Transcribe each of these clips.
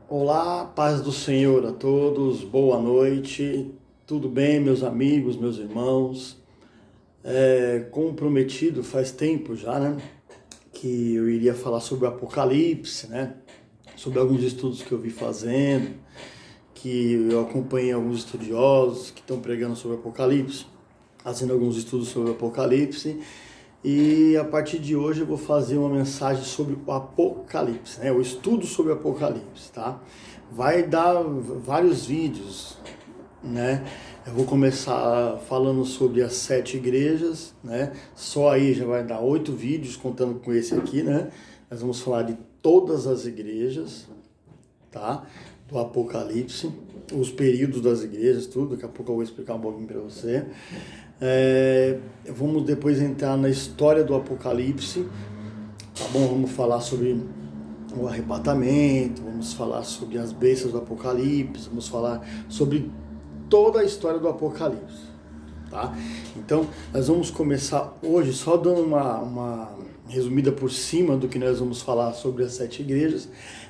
Olá, paz do Senhor a todos, boa noite, tudo bem, meus amigos, meus irmãos? Como prometido, faz tempo já, né, que eu iria falar sobre o Apocalipse, né, sobre alguns estudos que eu vi fazendo, que eu acompanhei alguns estudiosos que estão pregando sobre o Apocalipse, fazendo alguns estudos sobre o Apocalipse, e a partir de hoje eu vou fazer uma mensagem sobre o Apocalipse, né? O estudo sobre o Apocalipse, tá? Vai dar vários vídeos, né? Eu vou começar falando sobre as 7 igrejas, né? Só aí já vai dar 8 vídeos, contando com esse aqui, né? Nós vamos falar de todas as igrejas, tá? Do Apocalipse, os períodos das igrejas, tudo. Daqui a pouco eu vou explicar um pouquinho para você. Vamos depois entrar na história do Apocalipse, tá bom? Vamos falar sobre o arrebatamento, vamos falar sobre as bestas do Apocalipse, vamos falar sobre toda a história do Apocalipse, tá? Então, nós vamos começar hoje só dando uma resumida por cima do que nós vamos falar sobre as 7 igrejas.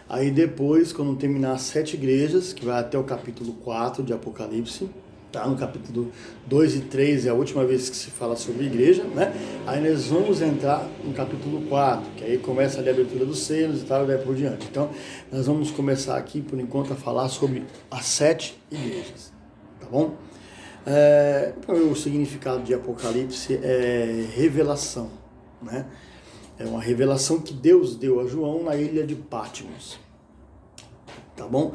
Aí depois, quando terminar as 7 igrejas, que vai até o capítulo 4 de Apocalipse, tá? No capítulo 2 e 3 é a última vez que se fala sobre igreja, né? Aí nós vamos entrar no capítulo 4, que aí começa ali a abertura dos selos e tal, e daí por diante. Então, nós vamos começar aqui, por enquanto, a falar sobre as 7 igrejas, tá bom? O significado de Apocalipse é revelação, né? É uma revelação que Deus deu a João na ilha de Patmos, tá bom?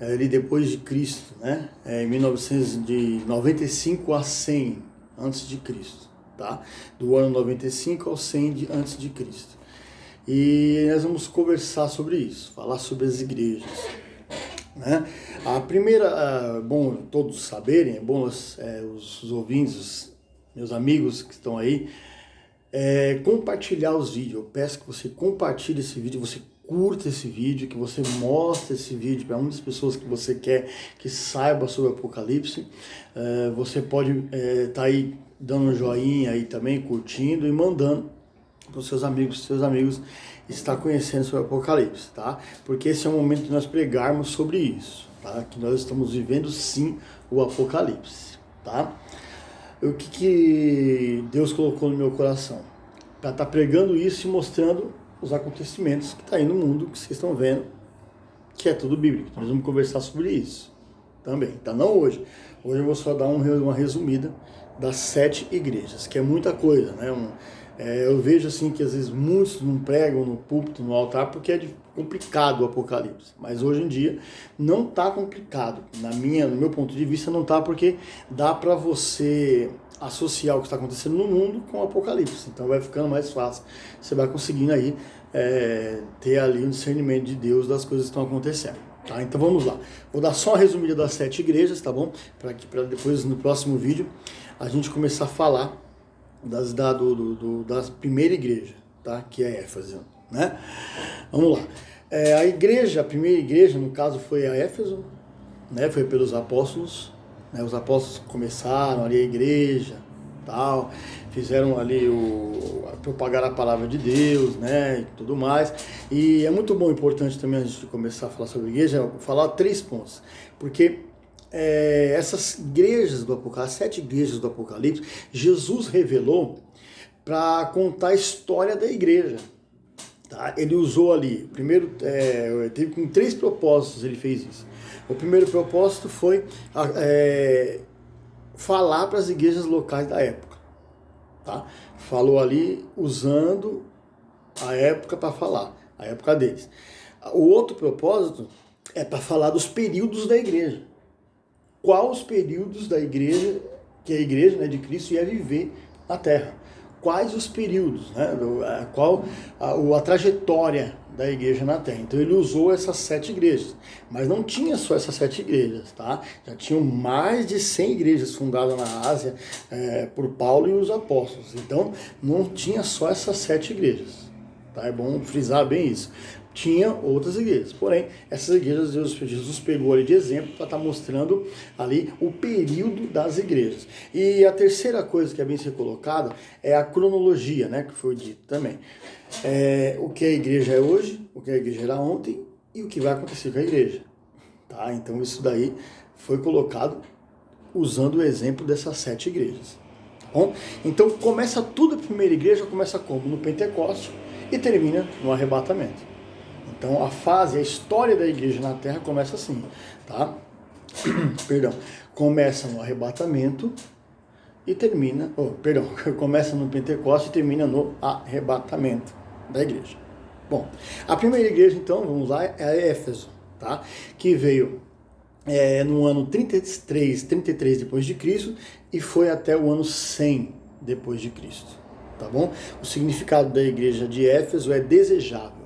Ali depois de Cristo, né? Em 1995 a 100 antes de Cristo, tá? Do ano 95 ao 100 antes de Cristo. E nós vamos conversar sobre isso, falar sobre as igrejas, né? A primeira, bom todos saberem, é bom os ouvintes, meus amigos que estão aí, compartilhar os vídeos. Eu peço que você compartilhe esse vídeo, você curta esse vídeo, que você mostre esse vídeo para muitas pessoas que você quer que saiba sobre o Apocalipse. Você pode estar aí dando um joinha aí também, curtindo e mandando para os seus amigos estar conhecendo sobre o Apocalipse, tá? Porque esse é o momento de nós pregarmos sobre isso, tá? Que nós estamos vivendo sim o Apocalipse, tá? O que Deus colocou no meu coração? Para estar pregando isso e mostrando os acontecimentos que está aí no mundo, que vocês estão vendo, que é tudo bíblico. Nós vamos conversar sobre isso também, tá? Não hoje. Hoje eu vou só dar uma resumida das 7 igrejas, que é muita coisa, né? Eu vejo assim que às vezes muitos não pregam no púlpito, no altar, porque é complicado o Apocalipse. Mas hoje em dia não está complicado. No meu ponto de vista não está, porque dá para você associar o que está acontecendo no mundo com o Apocalipse. Então vai ficando mais fácil. Você vai conseguindo aí ter ali um discernimento de Deus das coisas que estão acontecendo. Tá? Então vamos lá. Vou dar só uma resumida das 7 igrejas, tá bom? Para depois no próximo vídeo a gente começar a falar da primeira igreja, tá? Que é Éfeso, né? Vamos lá. A primeira igreja, no caso, foi a Éfeso, né? Foi pelos apóstolos, né? Os apóstolos começaram ali a igreja, tal, fizeram ali propagar a palavra de Deus, né? E tudo mais. E é muito bom, importante também, antes de começar a falar sobre a igreja, falar 3 pontos, porque essas igrejas do Apocalipse, 7 igrejas do Apocalipse, Jesus revelou para contar a história da igreja. Tá? Ele usou ali, primeiro, teve com 3 propósitos ele fez isso. O primeiro propósito foi falar para as igrejas locais da época. Tá? Falou ali usando a época para falar, a época deles. O outro propósito é para falar dos períodos da igreja. Quais os períodos da igreja, que a igreja, né, de Cristo ia viver na Terra. Quais os períodos, né, qual a trajetória da igreja na Terra. Então ele usou essas 7 igrejas, mas não tinha só essas 7 igrejas, tá? Já tinham mais de 100 igrejas fundadas na Ásia por Paulo e os apóstolos. Então não tinha só essas 7 igrejas, tá? É bom frisar bem isso. Tinha outras igrejas, porém, essas igrejas Jesus pegou ali de exemplo para estar mostrando ali o período das igrejas. E a terceira coisa que é bem ser colocada é a cronologia, né, que foi dito também. O que a igreja é hoje, o que a igreja era ontem e o que vai acontecer com a igreja. Tá? Então isso daí foi colocado usando o exemplo dessas 7 igrejas. Tá bom? Então começa tudo, a primeira igreja começa como? No Pentecostes e termina no arrebatamento. Então a fase, a história da igreja na terra começa assim, tá? Perdão, começa no arrebatamento e termina, começa no Pentecostes e termina no arrebatamento da igreja. Bom, a primeira igreja então, vamos lá, é a Éfeso, tá? Que veio no ano 33 depois de Cristo e foi até o ano 100 depois de Cristo, tá bom? O significado da igreja de Éfeso é desejável,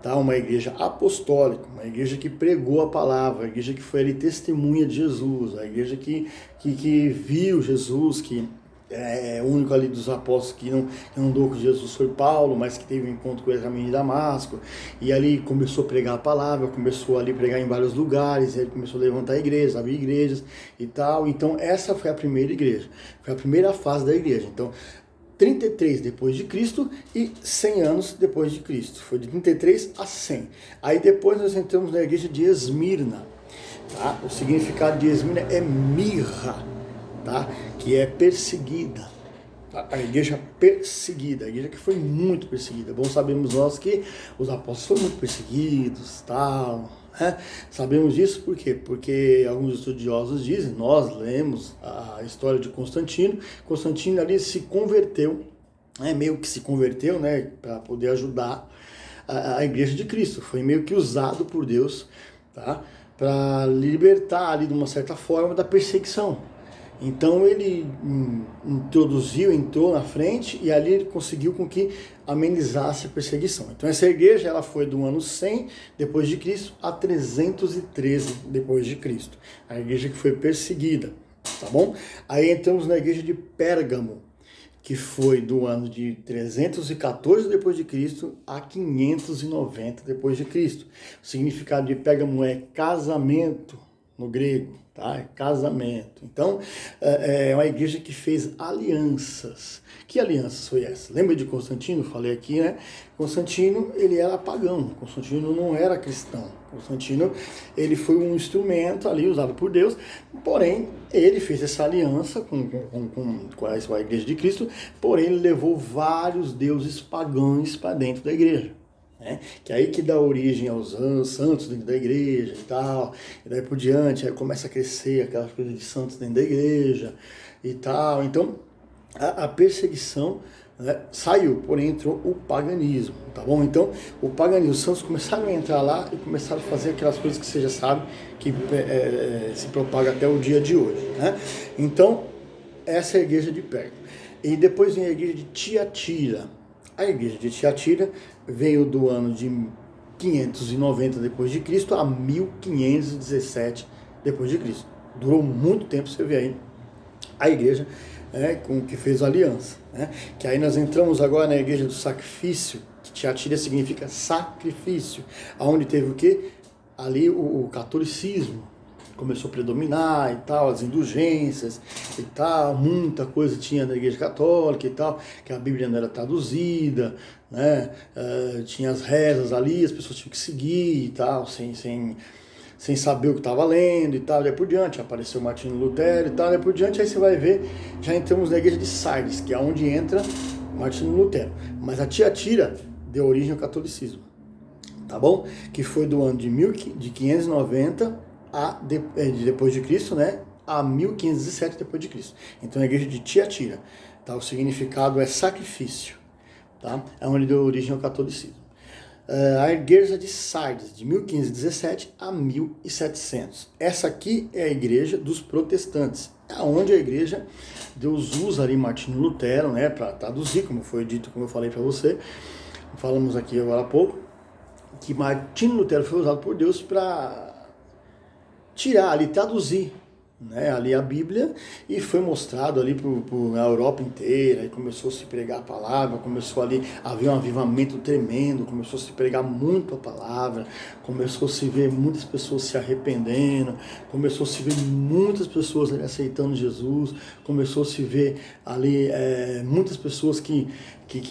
tá? Uma igreja apostólica, uma igreja que pregou a palavra, a igreja que foi ali testemunha de Jesus, a igreja que viu Jesus, que é o único ali dos apóstolos que não andou com Jesus foi Paulo, mas que teve um encontro com ele caminho de Damasco, e ali começou a pregar a palavra, começou ali a pregar em vários lugares, ele começou a levantar igrejas, abrir igrejas e tal. Então essa foi a primeira igreja, foi a primeira fase da igreja. Então 33 depois de Cristo e 100 anos depois de Cristo, foi de 33 a 100. Aí depois nós entramos na igreja de Esmirna, tá? O significado de Esmirna é mirra, tá? Que é perseguida, tá? A igreja perseguida, a igreja que foi muito perseguida. Bom, sabemos nós que os apóstolos foram muito perseguidos, tal, né? Sabemos disso por quê? Porque alguns estudiosos dizem, nós lemos a história de Constantino. Constantino ali se converteu, meio que se converteu, né, para poder ajudar a igreja de Cristo. Foi meio que usado por Deus, tá? Para libertar ali de uma certa forma da perseguição. Então ele entrou na frente e ali ele conseguiu com que amenizasse a perseguição. Então essa igreja ela foi do ano 100 depois de Cristo a 313 depois de Cristo. A igreja que foi perseguida, tá bom? Aí entramos na igreja de Pérgamo, que foi do ano de 314 depois de Cristo a 590 depois de Cristo. O significado de Pérgamo é casamento no grego, tá? É casamento. Então, é uma igreja que fez alianças. Que alianças foi essa? Lembra de Constantino? Falei aqui, né? Constantino, ele era pagão. Constantino não era cristão. Constantino, ele foi um instrumento ali usado por Deus, porém, ele fez essa aliança com a igreja de Cristo, porém, ele levou vários deuses pagãos para dentro da igreja. Que é aí que dá origem aos santos dentro da igreja e tal, e daí por diante, aí começa a crescer aquelas coisas de santos dentro da igreja e tal. Então, a perseguição, né, saiu, porém entrou o paganismo, tá bom? Então, o paganismo, os santos começaram a entrar lá e começaram a fazer aquelas coisas que você já sabe, que se propaga até o dia de hoje, né? Então, essa é a igreja de Pérgamo. E depois vem a igreja de Tiatira. A igreja de Tiatira veio do ano de 590 depois de Cristo a 1517 depois de Cristo. Durou muito tempo, você vê aí a igreja com que fez aliança, né? Que aí nós entramos agora na igreja do sacrifício, que Tiatira significa sacrifício, aonde teve o quê? Ali o catolicismo começou a predominar e tal, as indulgências e tal, muita coisa tinha na igreja católica e tal, que a Bíblia não era traduzida, né? Tinha as rezas ali, as pessoas tinham que seguir e tal, sem saber o que estava lendo e tal, e daí por diante, apareceu Martinho Lutero e tal, e daí por diante, aí você vai ver, já entramos na igreja de Sardes, que é onde entra Martinho Lutero, mas a Tiatira deu origem ao catolicismo, tá bom? Que foi do ano de 590 depois de Cristo, né, a 1517 depois de Cristo. Então a igreja de Tiatira, tá? O significado é sacrifício, tá? É onde deu origem ao catolicismo. A igreja de Sardes, de 1517 a 1700. Essa aqui é a igreja dos protestantes, é onde a igreja, Deus usa ali Martinho Lutero, né, para traduzir, como foi dito, como eu falei para você, falamos aqui agora há pouco, que Martinho Lutero foi usado por Deus para tirar ali, traduzir, né, ali a Bíblia, e foi mostrado ali na Europa inteira, e começou a se pregar a palavra, começou ali a haver um avivamento tremendo, começou a se pregar muito a palavra, começou a se ver muitas pessoas se arrependendo, começou a se ver muitas pessoas ali aceitando Jesus, começou a se ver ali muitas pessoas que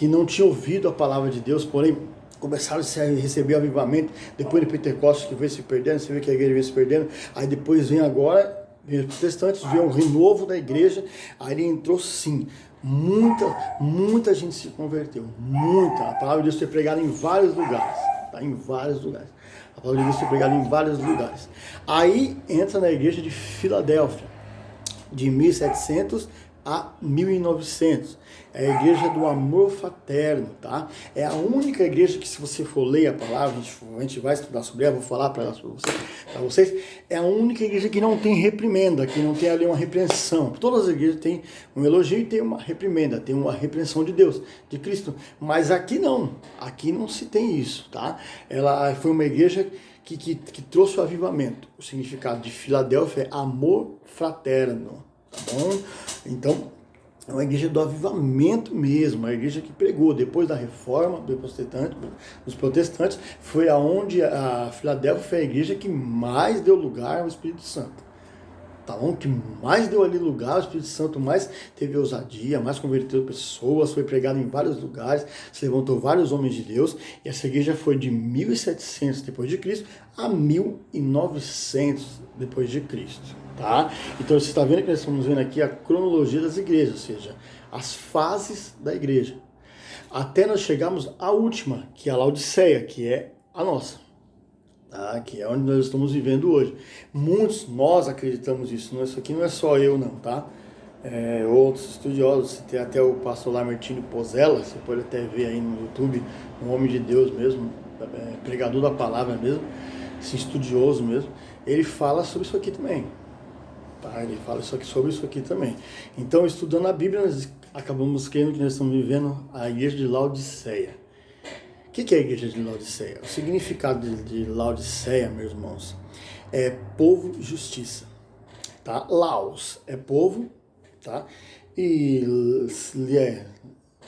não tinham ouvido a palavra de Deus, porém começaram a receber avivamento, depois do Pentecostes que veio se perdendo, você vê que a igreja veio se perdendo, aí depois vem agora, vem os protestantes, vem um renovo da igreja, aí ele entrou sim, muita gente se converteu, muita, a palavra de Deus foi pregada em vários lugares, tá? Em vários lugares, a palavra de Deus foi pregada em vários lugares, aí entra na igreja de Filadélfia, de 1700 a 1900, é a igreja do amor fraterno, tá? É a única igreja que, se você for ler a palavra, a gente vai estudar sobre ela, vou falar para vocês, é a única igreja que não tem reprimenda, que não tem ali uma repreensão. Todas as igrejas têm um elogio e tem uma reprimenda, tem uma repreensão de Deus, de Cristo, mas aqui não se tem isso, tá? Ela foi uma igreja que trouxe o avivamento. O significado de Filadélfia é amor fraterno. Tá bom? Então, é uma igreja do avivamento mesmo, uma igreja que pregou depois da reforma dos protestantes, foi aonde a Filadélfia foi a igreja que mais deu lugar ao Espírito Santo. Tá bom? Que mais deu ali lugar, o Espírito Santo mais teve ousadia, mais converteu pessoas, foi pregado em vários lugares, se levantou vários homens de Deus, e essa igreja foi de 1700 depois de Cristo a 1900 depois de Cristo, tá? Então você está vendo que nós estamos vendo aqui a cronologia das igrejas, ou seja, as fases da igreja, até nós chegarmos à última, que é a Laodiceia, que é a nossa. Tá, que é onde nós estamos vivendo hoje. Muitos, nós acreditamos nisso, isso aqui não é só eu não, tá? Outros estudiosos, tem até o pastor Lamartine Pozzella, você pode até ver aí no YouTube, um homem de Deus mesmo, pregador da palavra mesmo, assim, estudioso mesmo, ele fala sobre isso aqui também. Tá? Ele fala sobre isso aqui também. Então, estudando a Bíblia, nós acabamos crendo que nós estamos vivendo a igreja de Laodiceia. O que é a igreja de Laodiceia? O significado de Laodiceia, meus irmãos, é povo e justiça. Tá? Laos é povo, tá? E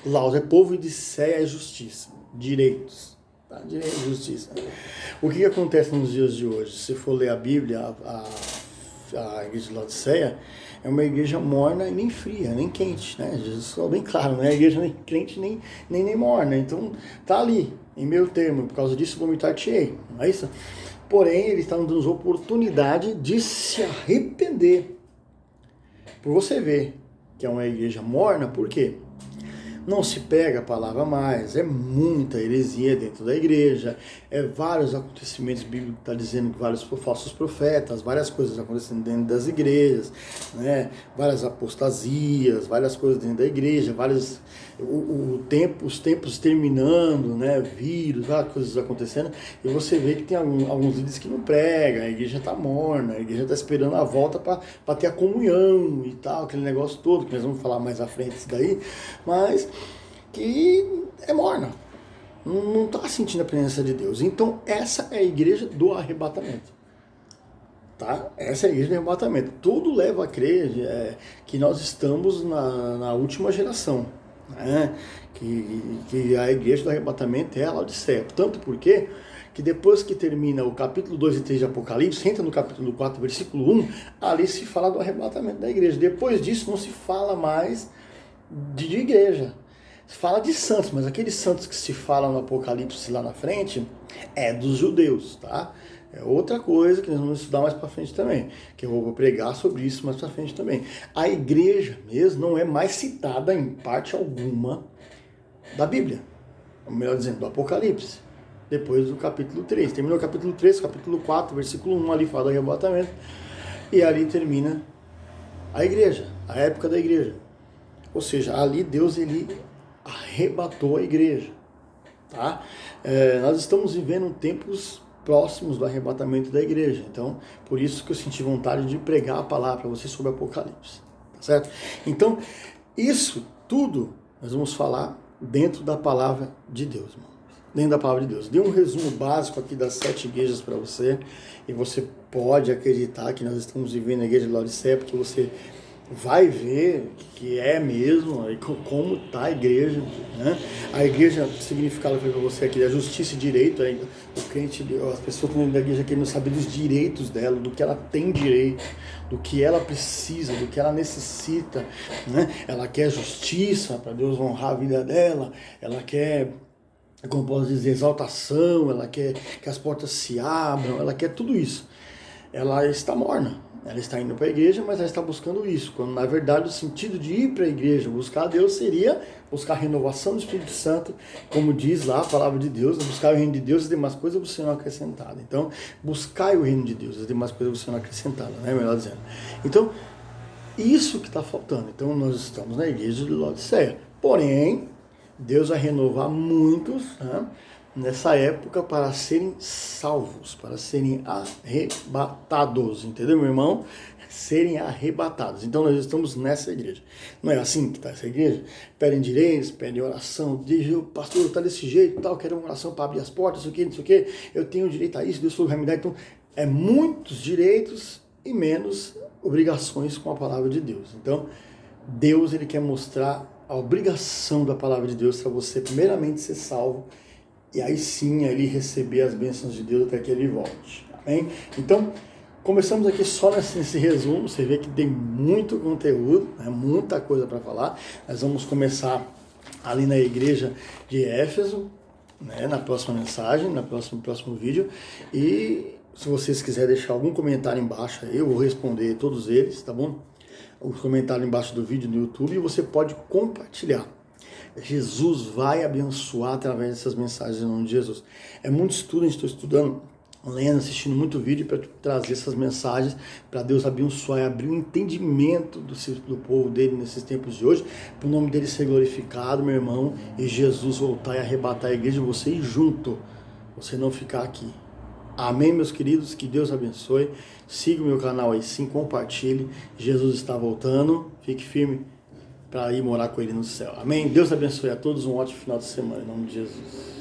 Laos é povo e Diceia é justiça, direitos. Tá? Direito e justiça. O que acontece nos dias de hoje? Se for ler a Bíblia, a igreja de Laodiceia é uma igreja morna e nem fria, nem quente, né? Jesus falou bem claro, não é igreja nem quente nem morna. Então tá ali, em meio termo, por causa disso vomitar-te-ei, não é isso? Porém, ele está nos dando oportunidade de se arrepender. Por você ver que é uma igreja morna, por quê? Não se pega a palavra mais, é muita heresia dentro da igreja, vários acontecimentos bíblicos, está dizendo que vários falsos profetas, várias coisas acontecendo dentro das igrejas, né? Várias apostasias, várias coisas dentro da igreja, os tempos terminando, né? Vírus, várias coisas acontecendo, e você vê que tem alguns líderes que não pregam, a igreja está morna, a igreja está esperando a volta para ter a comunhão e tal, aquele negócio todo, que nós vamos falar mais à frente isso daí, mas que é morna, não está sentindo a presença de Deus. Então essa é a igreja do arrebatamento, tá? Essa é a igreja do arrebatamento. Tudo leva a crer que nós estamos na última geração, né? Que a igreja do arrebatamento é a Laodiceia. Tanto porque que depois que termina o capítulo 2 e 3 de Apocalipse, entra no capítulo 4, versículo 1, ali se fala do arrebatamento da igreja. Depois disso não se fala mais de igreja. Se fala de santos, mas aqueles santos que se falam no Apocalipse lá na frente é dos judeus, tá? É outra coisa que nós vamos estudar mais para frente também, que eu vou pregar sobre isso mais para frente também. A igreja mesmo não é mais citada em parte alguma da Bíblia, ou melhor dizendo, do Apocalipse, depois do capítulo 3. Terminou o capítulo 3, capítulo 4, versículo 1, ali fala do arrebatamento, e ali termina a igreja, a época da igreja. Ou seja, ali Deus, ele arrebatou a igreja, tá? Nós estamos vivendo tempos próximos do arrebatamento da igreja, então por isso que eu senti vontade de pregar a palavra para vocês sobre Apocalipse, tá certo? Então isso tudo nós vamos falar dentro da palavra de Deus, irmão. Dentro da palavra de Deus. Dei um resumo básico aqui das 7 igrejas para você, e você pode acreditar que nós estamos vivendo a igreja de Laodiceia, porque você vai ver que é mesmo, como está a igreja, né? A igreja, o significado para você aqui, a justiça e direito, o crente, as pessoas que estão da igreja querendo saber dos direitos dela, do que ela tem direito, do que ela precisa, do que ela necessita, né? Ela quer justiça para Deus honrar a vida dela, ela quer como posso dizer, exaltação, ela quer que as portas se abram, ela quer tudo isso. Ela está morna, ela está indo para a igreja, mas ela está buscando isso, quando na verdade o sentido de ir para a igreja, buscar a Deus, seria buscar a renovação do Espírito Santo, como diz lá a palavra de Deus, buscar o reino de Deus e as demais coisas você não acrescentada. Então, buscai o reino de Deus, as demais coisas você não acrescentada, né? Melhor dizendo. Então, isso que está faltando. Então, nós estamos na igreja de Laodiceia. Porém, Deus vai renovar muitos, né, nessa época para serem salvos, para serem arrebatados, entendeu, meu irmão? Serem arrebatados. Então nós estamos nessa igreja. Não é assim que está essa igreja? Pedem direitos, pedem oração, dizem, pastor, está desse jeito, tal, quero uma oração para abrir as portas, não sei o que, eu tenho direito a isso, Deus vai me dar. Então, é muitos direitos e menos obrigações com a palavra de Deus. Então, Deus, ele quer mostrar a obrigação da palavra de Deus para você primeiramente ser salvo e aí sim ele receber as bênçãos de Deus até que ele volte. Amém? Então, começamos aqui só nesse resumo, você vê que tem muito conteúdo, né, muita coisa para falar. Nós vamos começar ali na igreja de Éfeso, né, na próxima mensagem, no próximo vídeo, e se vocês quiserem deixar algum comentário embaixo aí, eu vou responder todos eles, tá bom? O comentário embaixo do vídeo no YouTube, e você pode compartilhar. Jesus vai abençoar através dessas mensagens em nome de Jesus. É muito estudo, a gente está estudando, lendo, assistindo muito vídeo para trazer essas mensagens, para Deus abençoar e abrir o entendimento do povo dele nesses tempos de hoje, para o nome dele ser glorificado, meu irmão, e Jesus voltar e arrebatar a igreja, você ir junto, você não ficar aqui. Amém, meus queridos, que Deus abençoe. Siga o meu canal aí sim, compartilhe. Jesus está voltando, fique firme para ir morar com ele no céu. Amém? Deus abençoe a todos, um ótimo final de semana, em nome de Jesus.